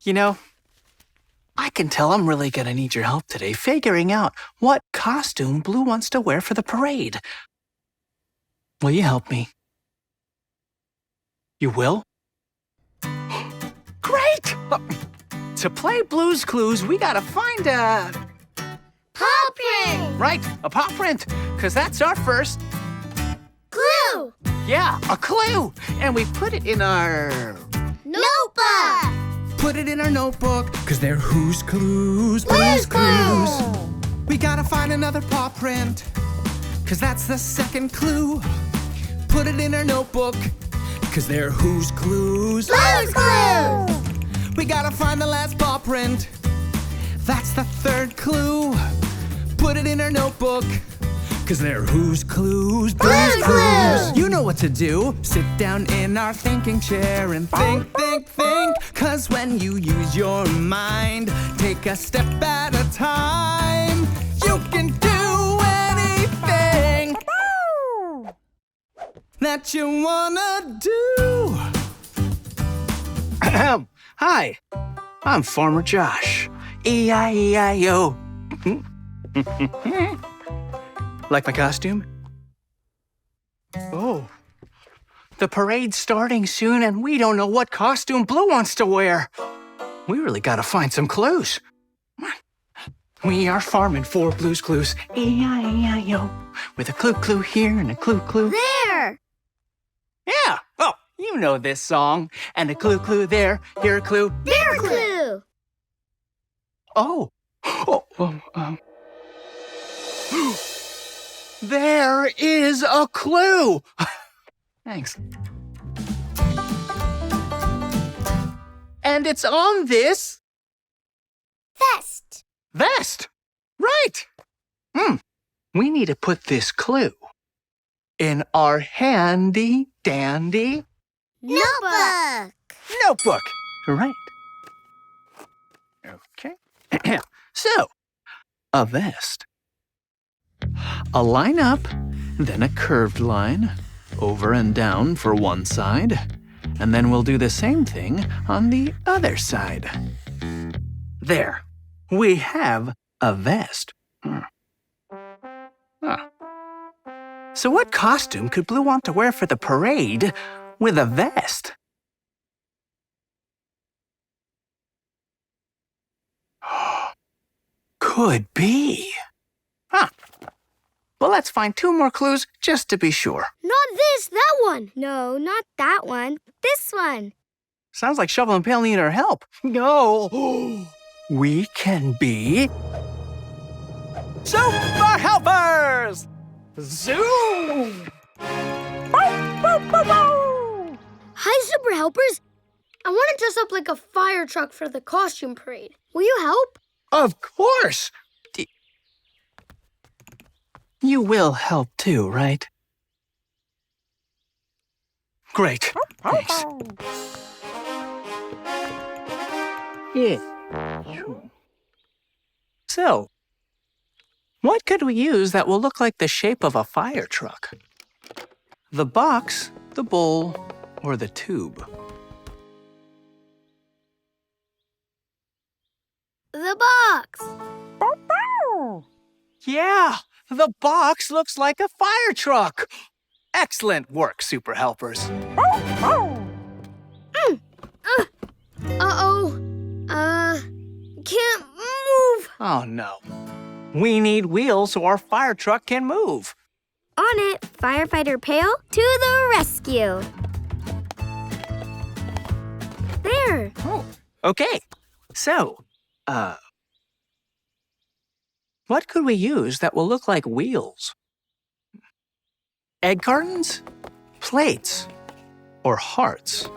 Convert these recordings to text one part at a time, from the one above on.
You know, I can tell I'm really gonna need your help today figuring out what costume Blue wants to wear for the parade. Will you help me? You will? Great! To play Blue's Clues, we gotta find a... Paw print! Right, a paw print, because that's our first... Clue! Yeah, a clue! And we put it in our... Notebook! Put it in our notebook, because they're whose clues? Blue's Clues! We gotta find another paw print, because that's the second clue. Put it in our notebook, because they're whose clues? Blue's Clues! We gotta find the last paw print. That's the third clue. Put it in our notebook, because they're whose clues? Blue's Clues! You know what to do. Sit down in our thinking chair and think, think, think. Because when you use your mind, take a step at a time, you can do anything that you wanna do. Hi, I'm Farmer Josh. E-I-E-I-O. Like my costume? Oh. The parade's starting soon and we don't know what costume Blue wants to wear. We really gotta find some clues. We are farming for Blue's Clues. E-I-E-I-O. With a clue here and a clue. There! Yeah. Oh, you know this song. And a clue there. Here a clue. There a clue! Oh. There is a clue. Thanks. And it's on this vest. Right. We need to put this clue in our handy dandy Notebook! notebook. Right. Okay. So, a vest. A line up, then a curved line, over and down for one side, and then we'll do the same thing on the other side. There, we have a vest. So what costume could Blue want to wear for the parade with a vest? Could be. Well, let's find 2 more clues just to be sure. Not this, that one. No, not that one. This one. Sounds like Shovel and Pail need our help. No. We can be Super Helpers! Zoom! Hi, Super Helpers. I want to dress up like a fire truck for the costume parade. Will you help? Of course! You will help too, right? Great. Thanks. Yeah. So, what could we use that will look like the shape of a fire truck? The box, the bowl, or the tube? The box. Yeah, the box looks like a fire truck. Excellent work, Super Helpers. Can't move. Oh, no. We need wheels so our fire truck can move. On it, Firefighter Pail to the rescue. There. Oh, okay. So, what could we use that will look like wheels? Egg cartons, plates, or hearts?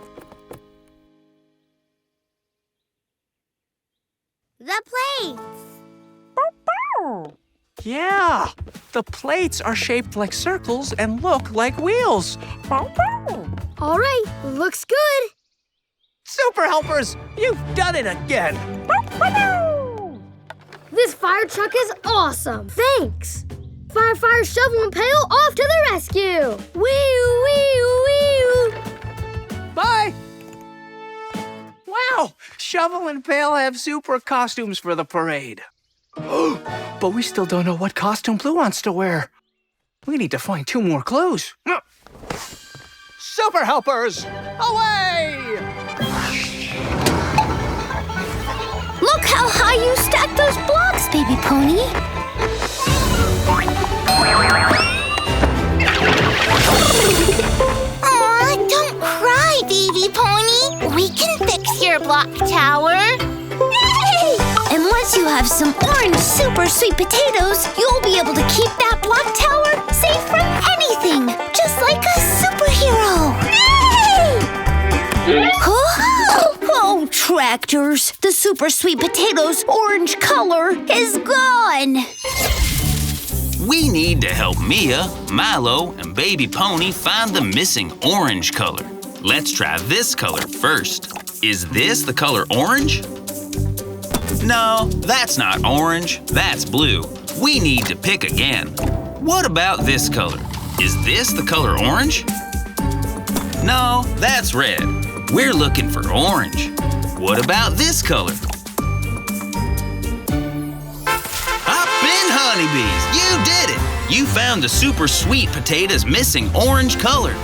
The plates. Yeah, the plates are shaped like circles and look like wheels. All right, looks good. Super Helpers, you've done it again. This fire truck is awesome. Thanks. Fire, Shovel, and Pail off to the rescue. Wee-oo, wee-oo, wee-oo. Bye. Wow, Now, Shovel and Pail have super costumes for the parade. But we still don't know what costume Blue wants to wear. We need to find 2 more clues. Super helpers, away! Look how high you stacked those blocks, baby pony. Aw, don't cry, baby pony. We can fix your block tower. Yay! And once you have some orange super sweet potatoes, you'll be able to keep that block tower safe from anything, just like a superhero. Yay! Oh, tractors! The super sweet potatoes' orange color is gone. We need to help Mia, Milo, and Baby Pony find the missing orange color. Let's try this color first. Is this the color orange? No, that's not orange. That's blue. We need to pick again. What about this color? Is this the color orange? No, that's red. We're looking for orange. What about this color? Hoppin' honeybees, you did it! You found the super sweet potato's missing orange color.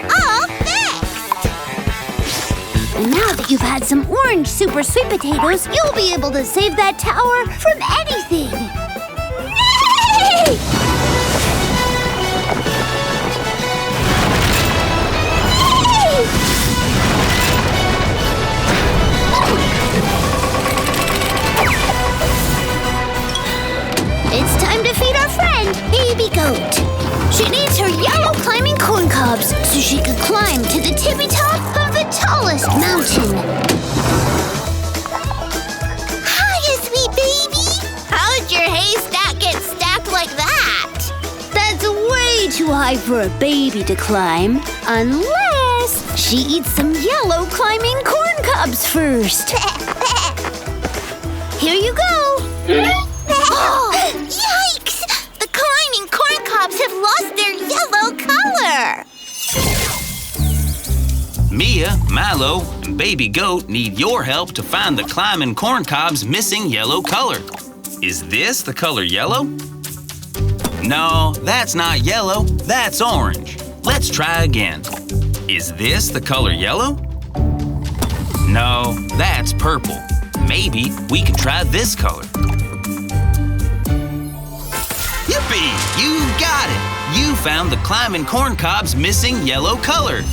All fixed! And now that you've had some orange super sweet potatoes, you'll be able to save that tower from anything. Yay! It's time to feed our friend, Baby Goat. She needs her yellow climbing corn cobs so she can climb to the tippy top of the tallest mountain. Hiya, sweet baby. How'd your haystack get stacked like that? That's way too high for a baby to climb, unless she eats some yellow climbing corn cobs first. Here you go. Oh, yikes! The climbing corn cobs have lost their yellow color. Mia, Milo, and Baby Goat need your help to find the climbing corn cob's missing yellow color. Is this the color yellow? No, that's not yellow. That's orange. Let's try again. Is this the color yellow? No, that's purple. Maybe we can try this color. Yippee! You got it! You found the climbing corn cob's missing yellow color.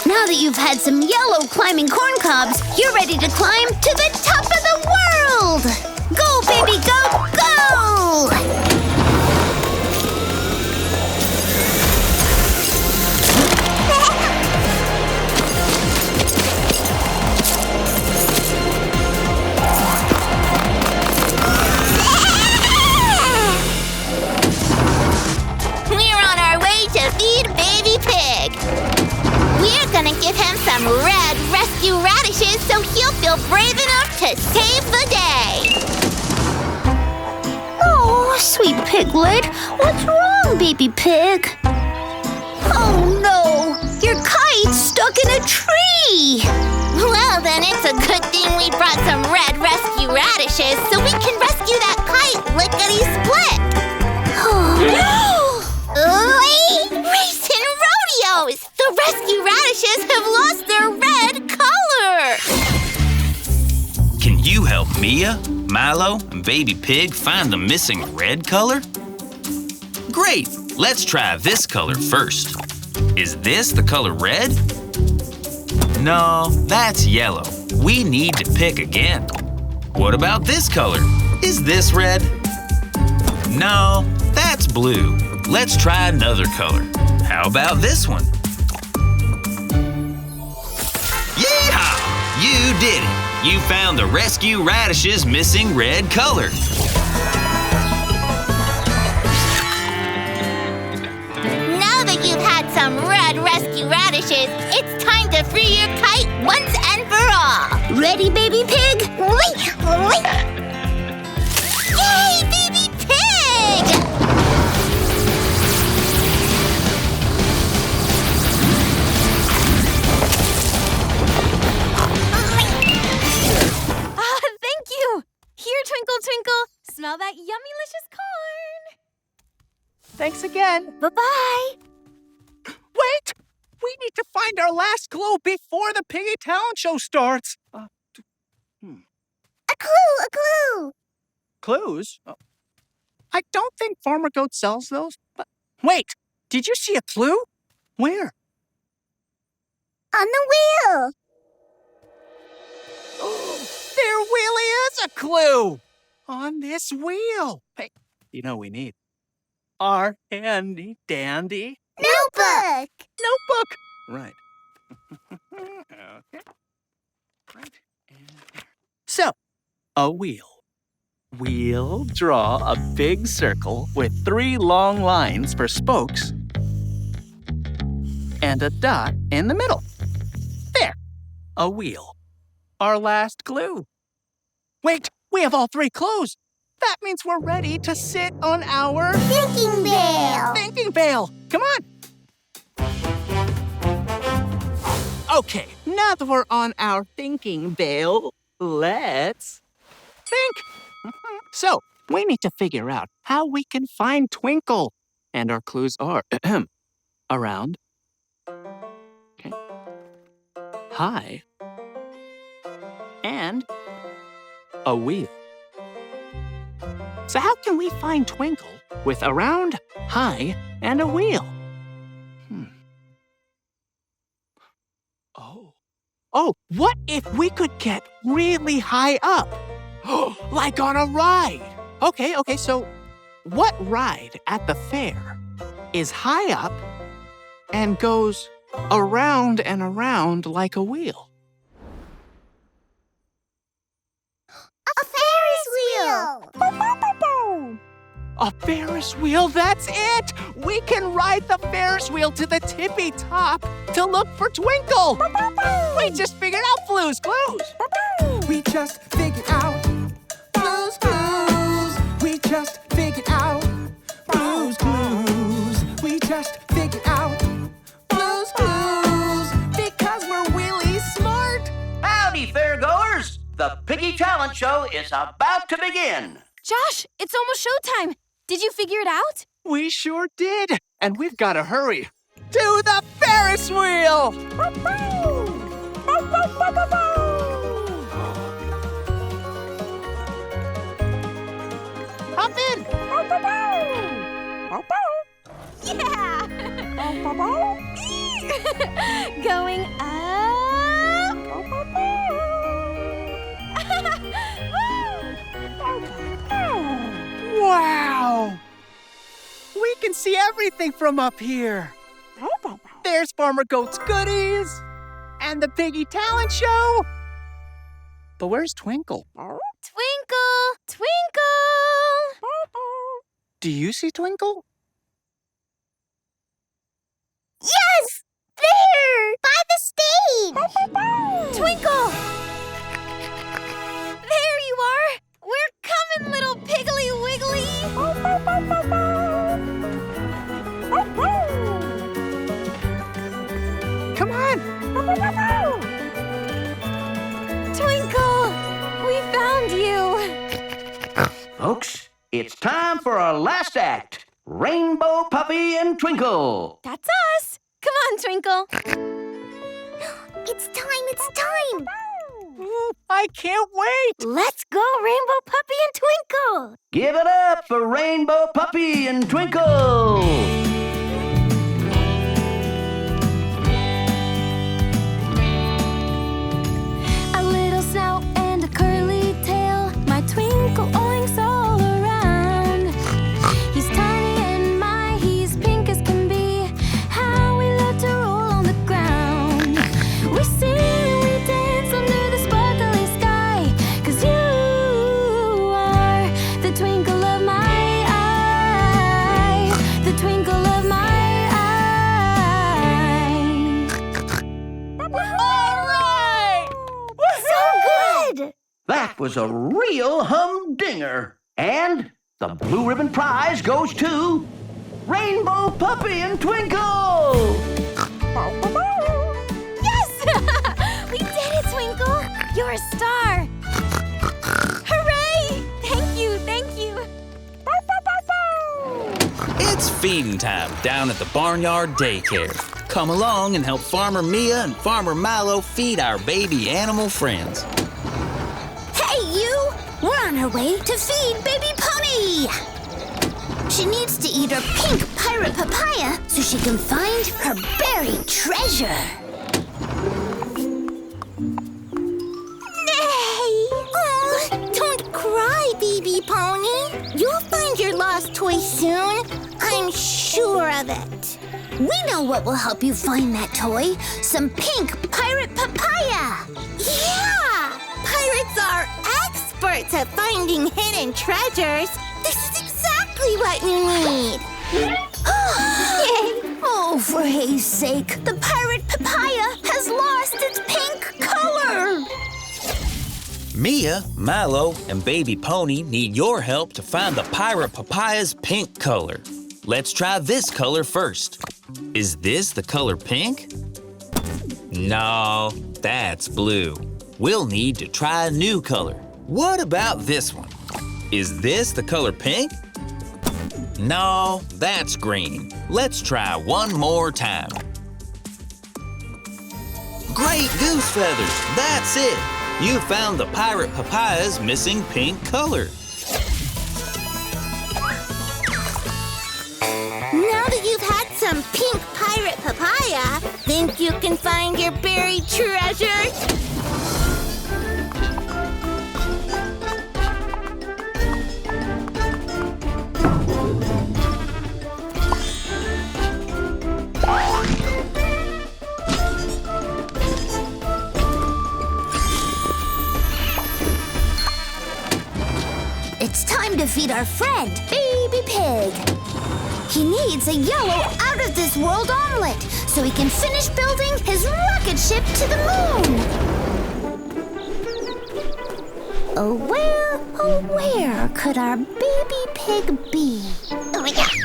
Now that you've had some yellow climbing corn cobs, you're ready to climb to the top of the world! Go, baby, go, go! We're on our way to feed Baby Pig. We're gonna give him some red rescue radishes so he'll feel brave enough to save the day. Oh, sweet piglet, what's wrong, baby pig? Oh no, your kite's stuck in a tree! Well, then it's a good thing we brought some red rescue radishes so we can rescue that kite lickety-split. Racing rodeos! The rescue radishes have lost their red color! Can you help Mia, Milo, and Baby Pig find the missing red color? Great! Let's try this color first. Is this the color red? No, that's yellow. We need to pick again. What about this color? Is this red? No, that's blue. Let's try another color. How about this one? Yee-haw! You did it! You found the rescue radish's missing red color. Now that you've had some red rescue radishes, it's time to free your kite once and for all. Ready, baby pig? Yay, Baby Pig! yummylicious corn. Thanks again. Bye-bye. Wait! We need to find our last clue before the Piggy Talent Show starts. A clue. Clues? I don't think Farmer Goat sells those, but wait! Did you see a clue? Where? On the wheel. There really is a clue! On this wheel. Hey, you know what we need? Our handy dandy Notebook. notebook. Right. Okay. Right. And there. So, a wheel. We'll draw a big circle with 3 long lines for spokes and a dot in the middle. There. A wheel. Our last clue. Wait, we have all 3 clues. That means we're ready to sit on our Thinking bell. thinking bell. Come on. Okay, now that we're on our thinking bell, let's think. So, we need to figure out how we can find Twinkle. And our clues are around, okay, high, and a wheel. So how can we find Twinkle with around, high, and a wheel? Oh, what if we could get really high up? Like on a ride. Okay, so what ride at the fair is high up and goes around and around like a wheel? A Ferris wheel. A Ferris wheel, that's it! We can ride the Ferris wheel to the tippy top to look for Twinkle! We just figured out clues. We just figured out clues. We just figured out clues. We just figured out clues. Because we're really smart. Howdy, fairgoers! The Piggy Talent Show is about to begin. Josh, it's almost showtime. Did you figure it out? We sure did, and we've got to hurry to the Ferris wheel! Hop in! Yeah! Going up. Wow! We can see everything from up here. There's Farmer Goat's goodies and the Piggy Talent Show. But where's Twinkle? Twinkle, twinkle. Do you see Twinkle? Yes! There! By the stage! Twinkle! There you are! We're coming, little piggly wiggly! Come on! Twinkle! We found you! Folks, it's time for our last act. Rainbow Puppy and Twinkle. That's us! Come on, Twinkle! It's time! Ooh, I can't wait! Let's go, Rainbow Puppy and Twinkle! Give it up for Rainbow Puppy and Twinkle. A little snout and a curly tail, my Twinkle oinks all around. He's tiny and he's pink as can be. How we love to roll on the ground. We sing and we dance under the sparkly sky. 'Cause you are the twinkle of my eye. The twinkle of my eye. All right! So good! That was a real humdinger. And the blue ribbon prize goes to Rainbow Puppy and Twinkle. Yes! We did it, Twinkle! You're a star! Hooray! Thank you! It's feeding time down at the Barnyard Daycare. Come along and help Farmer Mia and Farmer Milo feed our baby animal friends. Hey, you! We're on our way to feed Baby Pony! She needs to eat her pink pirate papaya so she can find her buried treasure. Oh, don't cry, Baby Pony. You'll find your lost toy soon. I'm sure of it. We know what will help you find that toy. Some pink pirate papaya. Yeah! Pirates are experts at finding hidden treasures. This is exactly what you need. Oh, for hay's sake, the pirate papaya has lost its pink color. Mia, Milo, and Baby Pony need your help to find the pirate papaya's pink color. Let's try this color first. Is this the color pink? No, that's blue. We'll need to try a new color. What about this one? Is this the color pink? No, that's green. Let's try one more time. Great goose feathers, that's it. You found the pirate papaya's missing pink color. Now that you've had some pink pirate papaya, think you can find your buried treasure? It's time to feed our friend, Baby Pig. He needs a yellow out-of-this-world omelet so he can finish building his rocket ship to the moon. Oh, where could our baby pig be? Oh my God.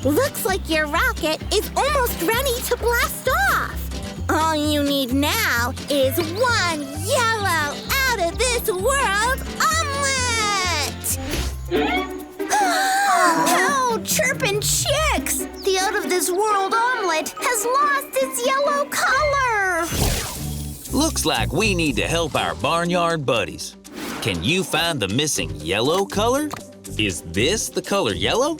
Looks like your rocket is almost ready to blast off. All you need now is one yellow out-of-this-world omelet! Oh, chirping chicks! The out-of-this-world omelet has lost its yellow color! Looks like we need to help our barnyard buddies. Can you find the missing yellow color? Is this the color yellow?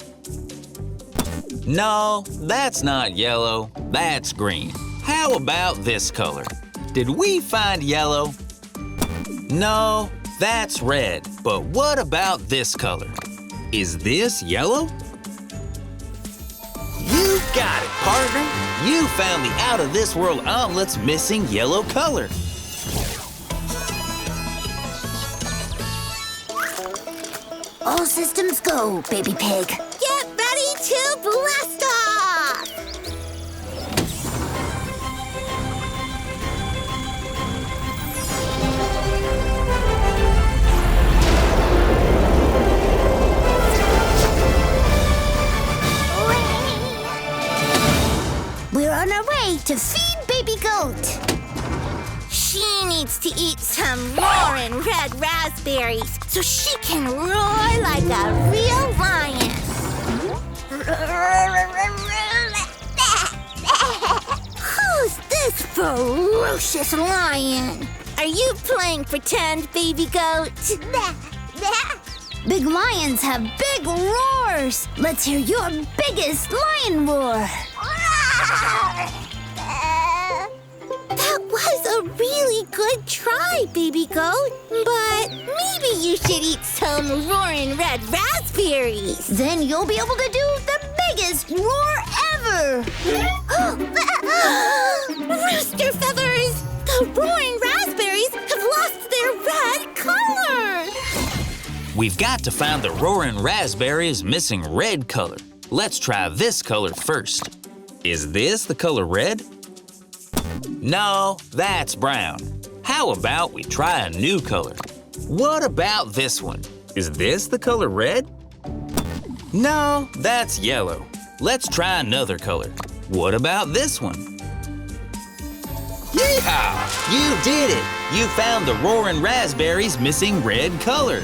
No, that's not yellow. That's green. How about this color? Did we find yellow? No, that's red. But what about this color? Is this yellow? You got it, partner. You found the out-of-this-world omelet's missing yellow color. All systems go, Baby Pig. Get ready to blast off! We're on our way to feed Baby Goat. She needs to eat some roaring red raspberries so she can roar like a real lion. Who's this ferocious lion? Are you playing pretend, Baby Goat? Big lions have big roars. Let's hear your biggest lion roar. That was a really good try, Baby Goat. But maybe you should eat some roaring red raspberries. Then you'll be able to do the biggest roar ever. Rooster feathers! The roaring raspberries have lost their red color! We've got to find the roaring raspberry's missing red color. Let's try this color first. Is this the color red? No, that's brown. How about we try a new color? What about this one? Is this the color red? No, that's yellow. Let's try another color. What about this one? Yee-haw! You did it! You found the roaring raspberry's missing red color.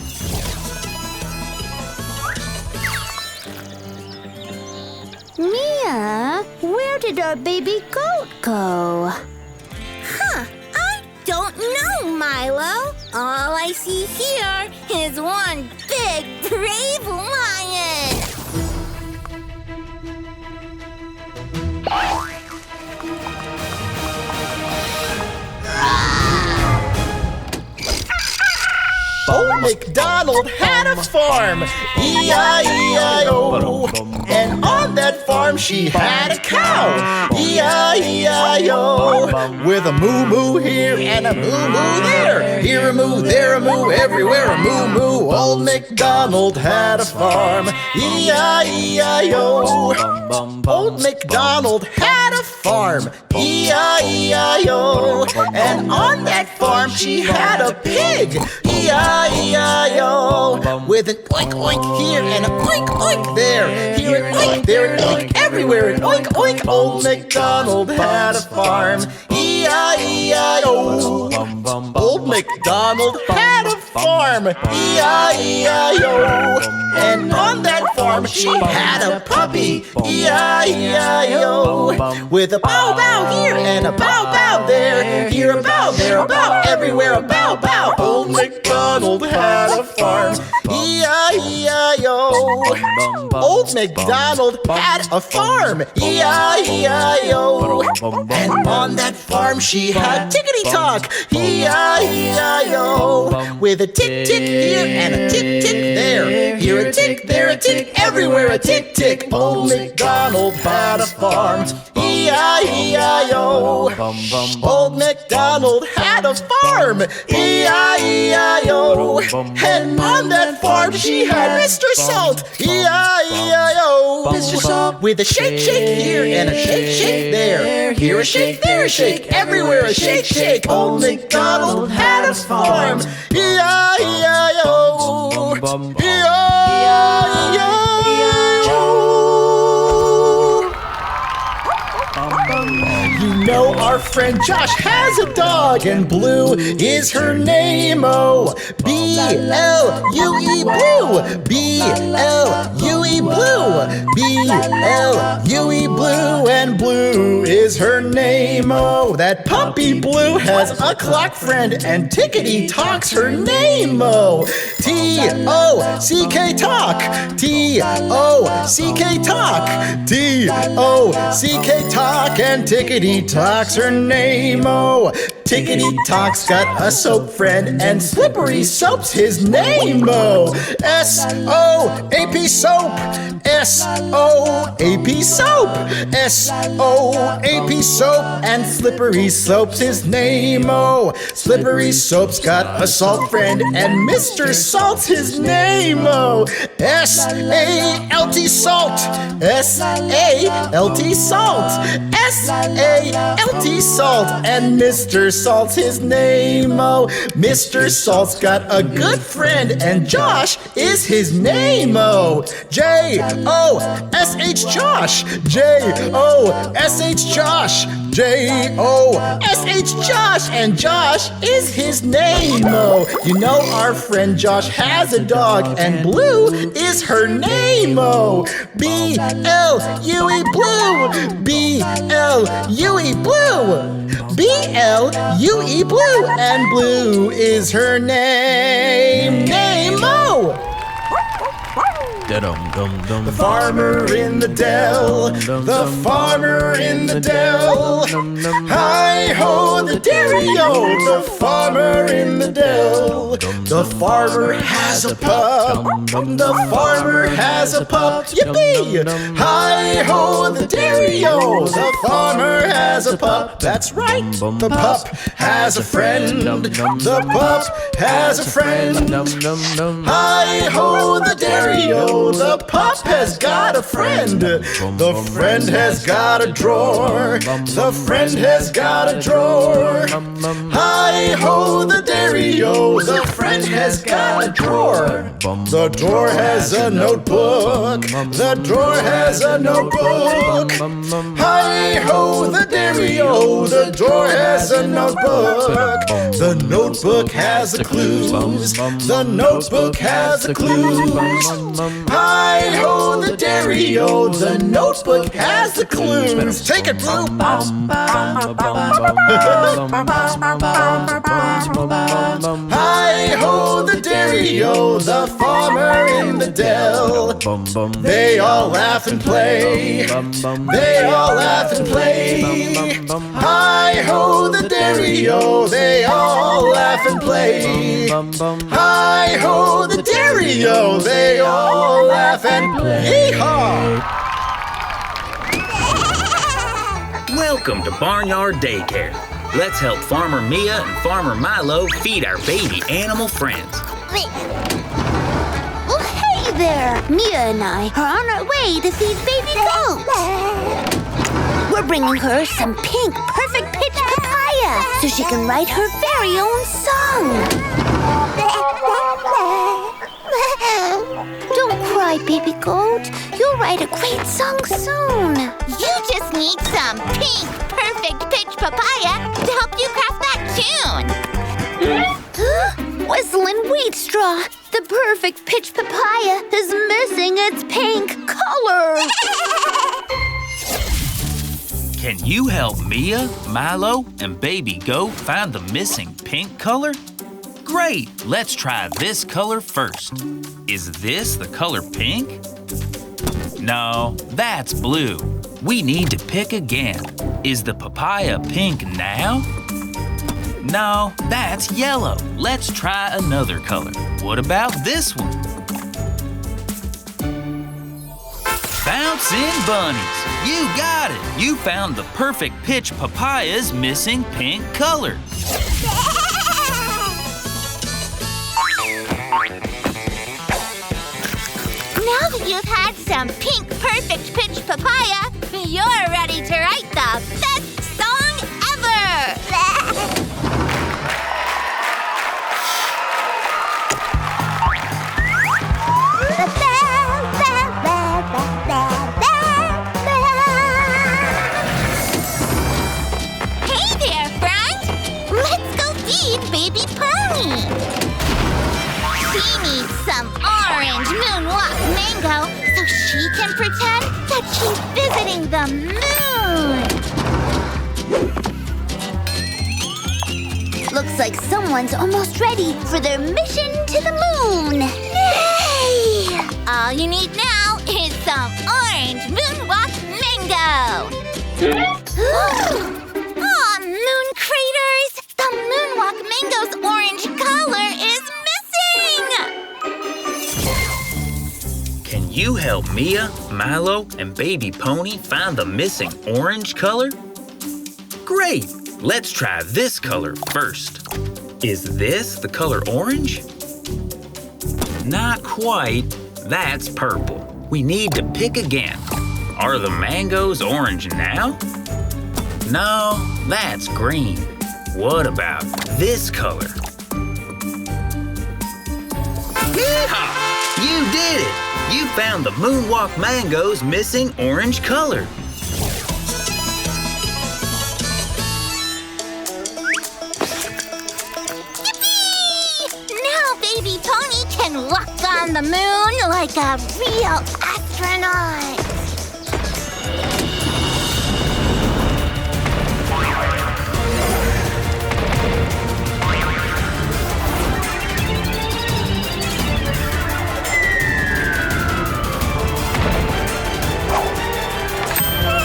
Mia, where did our baby goat go? I don't know, Milo. All I see here is one big, brave lion. Old Macdonald had a farm, E-I-E-I-O. And on that farm she had a cow, E-I-E-I-O. With a moo-moo here and a moo-moo there. Here a moo, there a moo, everywhere a moo-moo. Old Macdonald had a farm, E-I-E-I-O. Old Macdonald had a farm, E-I-E-I-O. And on that farm she had a pig, E-I-E-I-O. With an oink oink here and an oink oink there. Here an oink, there an oink, everywhere an oink oink. Old Macdonald had a farm, E-I-E-I-O. Old Macdonald had a farm, E-I-E-I-O. And on that farm she had a puppy, E-I-E-I-O. With a bow bow here and a bow bow there. Here a bow, there a bow, everywhere a bow bow. Old Macdonald had a farm, E-I-E-I-O. Old Macdonald had a farm, E-I-E-I-O. And on that farm she had tickety-tock, E-I-E-I-O. With a tick-tick here and a tick-tick there. Here a tick, there a tick, everywhere a tick-tick. Old Macdonald had a farm, E-I-E-I-O. Old Macdonald had a farm, E-I-E-I-O. And on that farm she had Mr. Salt, E-I-E-I-O. Mr. Salt. With a shake, shake here and a shake, shake there. Here a shake, there a shake, everywhere a shake, shake. Old Macdonald had a farm, E-I-E-I-O. E-I-E-I-O. You know our friend Josh has a dog, and Blue is her name-o. B-L-U-E Blue, B-L-U-E Blue, B-L-U-E Blue, and Blue is her name-o. That puppy Blue has a clock friend, and Tickety Talk's her name-o. T-O-C-K Talk, T-O-C-K Talk, T-O-C-K Talk, and Tickety Talk's her name-o. Tickety Talk's got a soap friend, and Slippery Soap's his name-o. S-O-A-P Soap, S-O-A-P Soap, S-O-A-P Soap, and Slippery Soap's his name-o. Slippery Soap's got a salt friend, and Mr. Salt's his name-o. S-A-L-T Salt, S-A-L-T Salt, S-A-L-T Salt, and Mr. Salt's his name-o. Mr. Salt's got a good friend, and Josh is his name-o. J-O-S-H Josh, J-O-S-H Josh, J-O-S-H Josh, and Josh is his name-o. You know our friend Josh has a dog, and Blue is her name-o. B-L-U-E Blue, B-L-U-E Blue, B-L-U-E Blue, and Blue is her name-o. The farmer in the dell, the farmer in the dell. Hi-ho, the dairy-o, the farmer in the dell. The farmer has a pup, the farmer has a pup. Yippee! Hi-ho, the dairy-o, the farmer has a pup. That's right, the pup has a friend, the pup has a friend. Hi-ho, the dairy-o, the pup has got a friend. The friend has got a drawer. The friend has got a drawer. Hi-ho, the dairy-o, the friend has got a drawer. The drawer has a notebook. The drawer has a notebook. Hi-ho, the dairy-o, the drawer has a notebook. The notebook has the clues. The notebook has the clues. Hi-ho, the dairy stereo. The notebook has the clues. Take it, Blue. Hi-ho, the dairy-o, the farmer in the dell. They all laugh and play. They all laugh and play. Hi-ho, the dairy-o, they all laugh and play. Hi-ho, the dairy-o, they all laugh and play. Yee-haw! Welcome to Barnyard Daycare. Let's help Farmer Mia and Farmer Milo feed our baby animal friends. Oh, hey there! Mia and I are on our way to feed baby goats. We're bringing her some pink, perfect pitch papaya so she can write her very own song. Don't cry, baby goat. You'll write a great song soon. You just need some pink, perfect pitch papaya to help you craft that tune. Whistling wheat straw. The perfect pitch papaya is missing its pink color. Can you help Mia, Milo, and Baby Goat find the missing pink color? Great! Let's try this color first. Is this the color pink? No, that's blue. We need to pick again. Is the papaya pink now? No, that's yellow. Let's try another color. What about this one? Bouncing bunnies. You got it. You found the perfect pitch papaya's missing pink color. Now that you've had some pink, perfect pitch papaya, you're ready to write the best song ever! Hey there, friend! Let's go feed baby pony! She needs some orange moonwalk mango so she can pretend that she's visiting the moon. Looks like someone's almost ready for their mission to the moon. Yay! All you need now is some orange moonwalk mango. Aw, moon craters! The moonwalk mango's orange color is missing! Can you help Mia, Milo, and Baby Pony find the missing orange color? Great! Let's try this color first. Is this the color orange? Not quite. That's purple. We need to pick again. Are the mangoes orange now? No, that's green. What about this color? Yee-haw! You did it! You found the moonwalk mango's missing orange color. Baby Pony can walk on the moon like a real astronaut.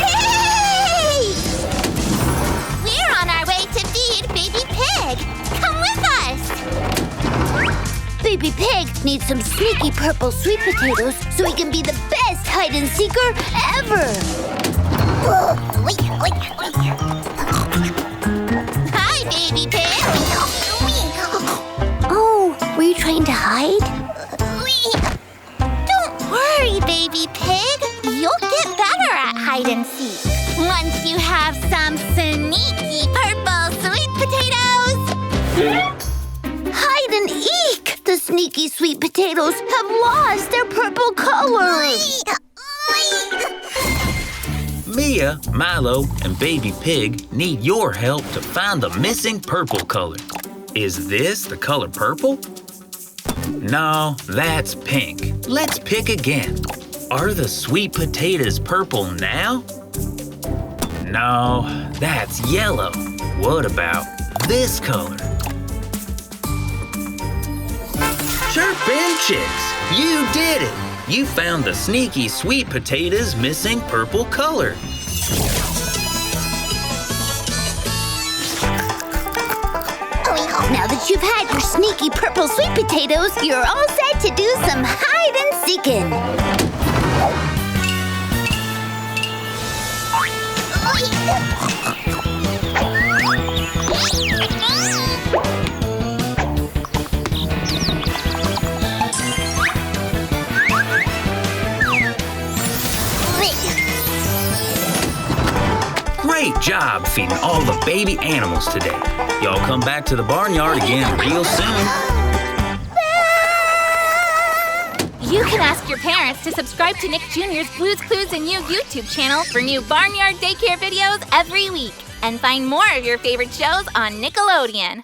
Hey! We're on our way to feed Baby Pig. Come with us. Baby Pig needs some sneaky purple sweet potatoes so he can be the best hide-and-seeker ever. Hi, Baby Pig. Oh, were you trying to hide? Don't worry, Baby Pig. You'll get better at hide and seek once you have some sneaky purple sweet potatoes. Hide and eek! The sneaky sweet potatoes have lost their purple color. Mia, Milo, and Baby Pig need your help to find the missing purple color. Is this the color purple? No, that's pink. Let's pick again. Are the sweet potatoes purple now? No, that's yellow. What about this color? Chirp and Chicks, you did it! You found the sneaky sweet potatoes missing purple color. Now that you've had your sneaky purple sweet potatoes, you're all set to do some hide and seeking. Great job feeding all the baby animals today. Y'all come back to the barnyard again real soon. You can ask your parents to subscribe to Nick Jr.'s Blues Clues and You YouTube channel for new Barnyard Daycare videos every week. And find more of your favorite shows on Nickelodeon.